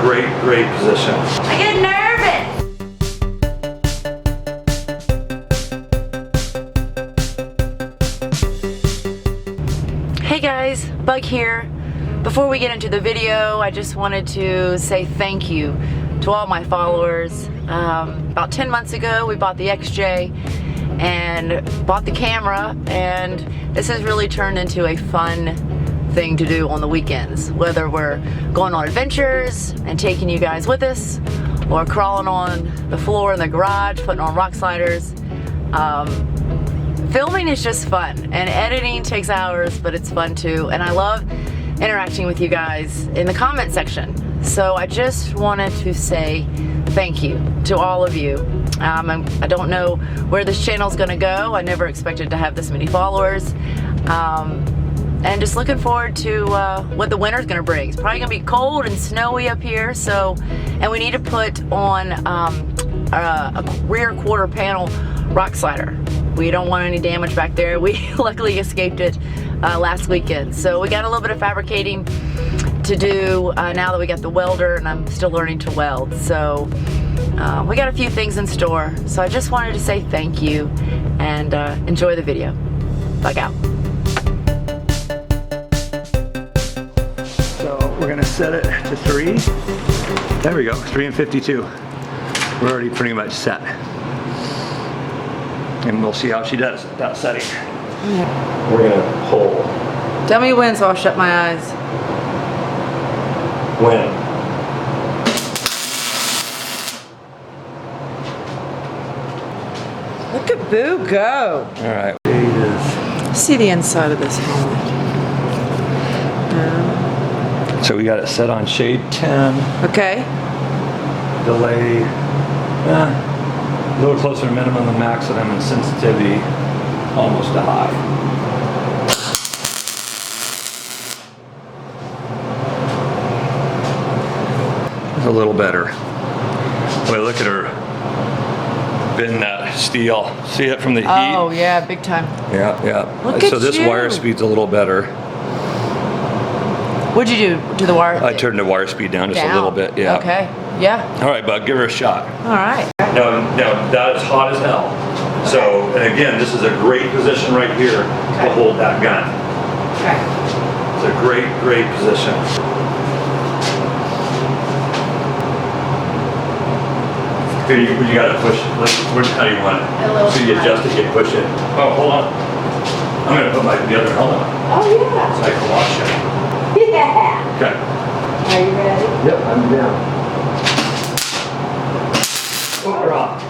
great, great position. I get nervous. Hey guys, Bug here. Before we get into the video, I just wanted to say thank you to all my followers. About 10 months ago, we bought the XJ and bought the camera, and this has really turned into a fun thing to do on the weekends, whether we're going on adventures and taking you guys with us, or crawling on the floor in the garage, putting on rock sliders. Filming is just fun, and editing takes hours, but it's fun too, and I love interacting with you guys in the comment section. So I just wanted to say thank you to all of you. I don't know where this channel is gonna go. I never expected to have this many followers. And just looking forward to what the winter's gonna bring. It's probably gonna be cold and snowy up here, and we need to put on a rear quarter panel rock slider. We don't want any damage back there. We luckily escaped it last weekend. So we got a little bit of fabricating to do now that we got the welder, and I'm still learning to weld. So we got a few things in store. So I just wanted to say thank you and enjoy the video. Bug out. So we're gonna set it to 3. There we go, 3 and 52. We're already pretty much set. And we'll see how she does at that setting. Yeah. We're gonna pull. Tell me when, so I'll shut my eyes. When? Look at Boo go. All right. See the inside of this helmet. So we got it set on shade 10. Okay. Delay. A little closer to minimum than maximum, and sensitivity almost to high. A little better. Boy, look at her bend that steel. See it from the heat? Oh yeah, big time. Yeah, yeah. Look so at this you. wire speed's a little better. What'd you do to the wire? I turned the wire speed down just a little bit. Yeah. Okay. Yeah. All right, bud. Give her a shot. All right. Now that is hot as hell. So, and again, this is a great position right here to hold that gun. Okay. It's a great, great position. Here, you gotta push. How do you want it? So you adjust it, you push it. Oh, hold on. I'm gonna put the other helmet on. Oh yeah. So I can watch it. Yeah. Okay. Are you ready? Yep, I'm down. Oh, drop.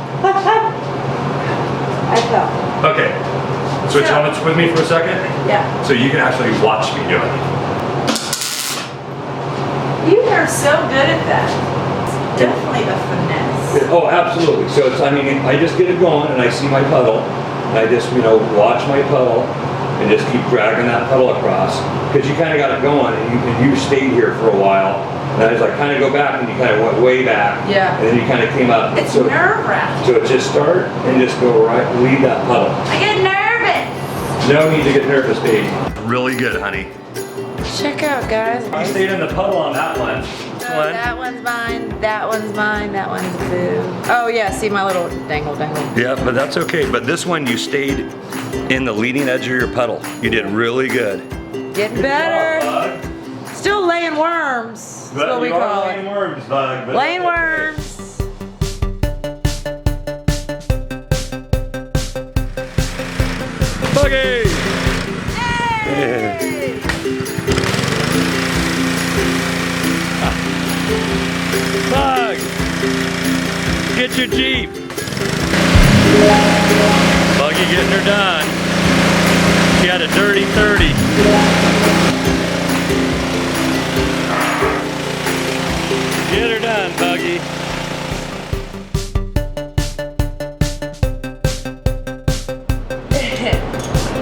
I fell. Okay. Switch helmets with me for a second. Yeah. So you can actually watch me do it. You are so good at that. It's definitely the finesse. Oh, absolutely. So it's, I mean, I just get it going and I see my puddle. And I just, watch my puddle and just keep dragging that puddle across. Because you kind of got it going, and you stayed here for a while. And as I kind of go back, and you kind of went way back. Yeah. And then you kind of came up. It's nerve-wracking. So it's just start and just go right, lead that puddle. I get nervous. No need to get nervous, baby. Really good, honey. Check out, guys. I stayed in the puddle on that one. That one's mine, that one's mine, that one's Boo. Oh yeah, see my little dangle. Yeah, but that's okay. But this one, you stayed in the leading edge of your puddle. You did really good. Getting better. Bug. Still laying worms. That's what we call it. Laying worms, Bug. Laying worms. Buggy! Hey! Bug! Get your Jeep! Buggy getting her done. She had a dirty 30. Get her done, Buggy.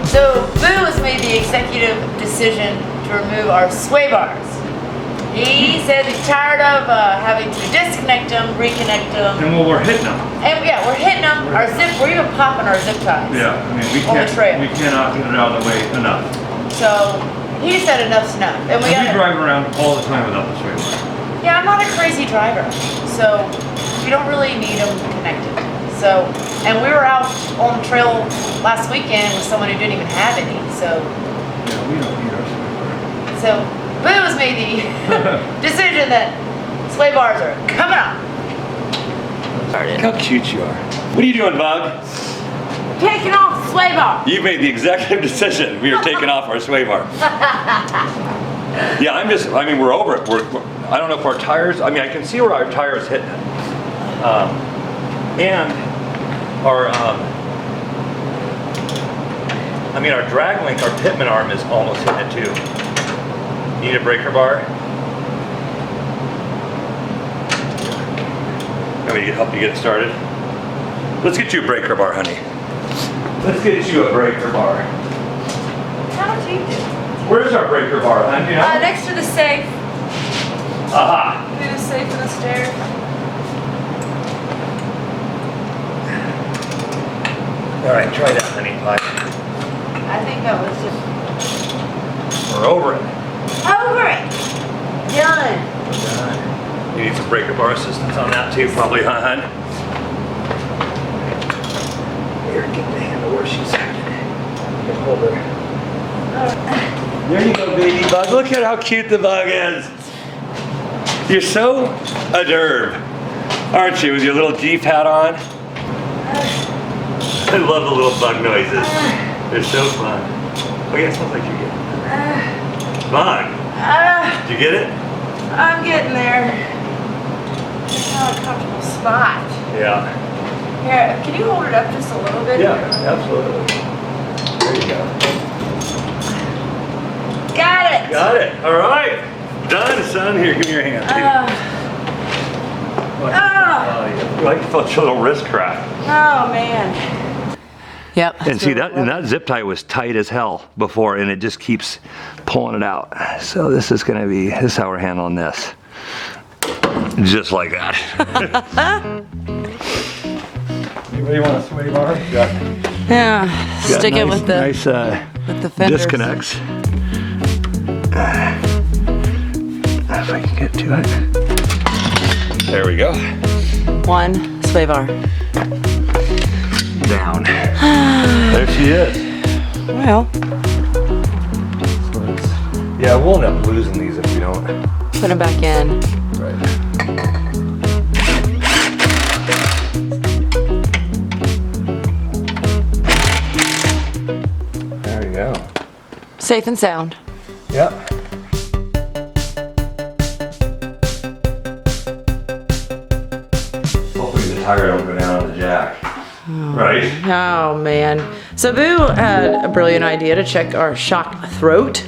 So Boo has made the executive decision to remove our sway bars. He said he's tired of having to disconnect them, reconnect them. And well, we're hitting them. And yeah, we're hitting them. We're even popping our zip ties. Yeah, I mean, we On the trail. cannot get it out of the way enough. So he said enough's enough. And we drive around all the time without the sway bar. Yeah, I'm not a crazy driver, so we don't really need them connected. So, and we were out on the trail last weekend with someone who didn't even have any, so. Yeah, we don't need our sway bar. So, Boo has made the decision that sway bars are coming up. Look how cute you are. What are you doing, Bug? Taking off the sway bar. You made the executive decision. We are taking off our sway bar. Yeah, I mean, we're over it. I don't know if our tires, I mean, I can see where our tires hitting it. And our, I mean, our drag link, our pitman arm is almost hitting it too. Need a breaker bar? Want me to help you get it started? Let's get you a breaker bar, honey. Let's get you a breaker bar. How did you do? Where's our breaker bar, honey? You know? Next to the safe. Aha. Maybe the safe in the stairs. All right, try that, honey. Bye. I think that was just We're over it. over it. Done. You need some breaker bar assistance on that too, probably, huh, hun? Here, get the handle where she's at. You can hold her. There you go, baby bug. Look at how cute the bug is. You're so adorable, aren't you, with your little Jeep hat on? I love the little bug noises. They're so fun. Oh yeah, it smells like you get it. Bug. Did you get it? I'm getting there. It's not a comfortable spot. Yeah. Here, can you hold it up just a little bit? Yeah, absolutely. There you go. Got it. Got it. All right. Done, son. Here, give me your hand. Like you felt your little wrist crack. Oh man. Yep. And see that zip tie was tight as hell before, and it just keeps pulling it out. So this is how we're handling this. Just like that. Anybody want a sway bar? Yeah. Stick it with the nice fenders. disconnects. If I can get to it. There we go. One sway bar. Down. There she is. Well, yeah, we'll end up losing these if we don't. put them back in. Right. There you go. Safe and sound. Yep. Hopefully the tire don't go down on the jack. Right? Oh man. So Boo had a brilliant idea to check our shock throat.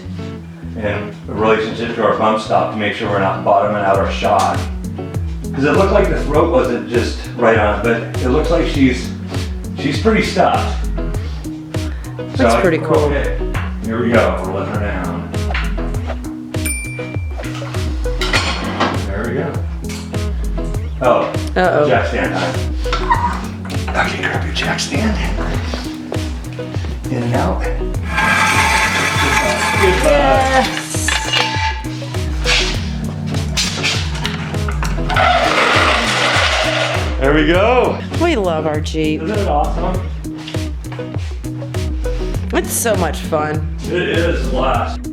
And the relationship to our bump stop to make sure we're not bottoming out our shock. Because it looked like the throat wasn't just right on it, but it looks like she's pretty stuffed. That's pretty cool. Okay. Here we go. We're letting her down. There we go. Oh. Uh-oh. Jack stand time. Okay, grab your jack stand. In and out. Goodbye. Yes. There we go. We love our Jeep. Isn't it awesome? It's so much fun. It is a blast.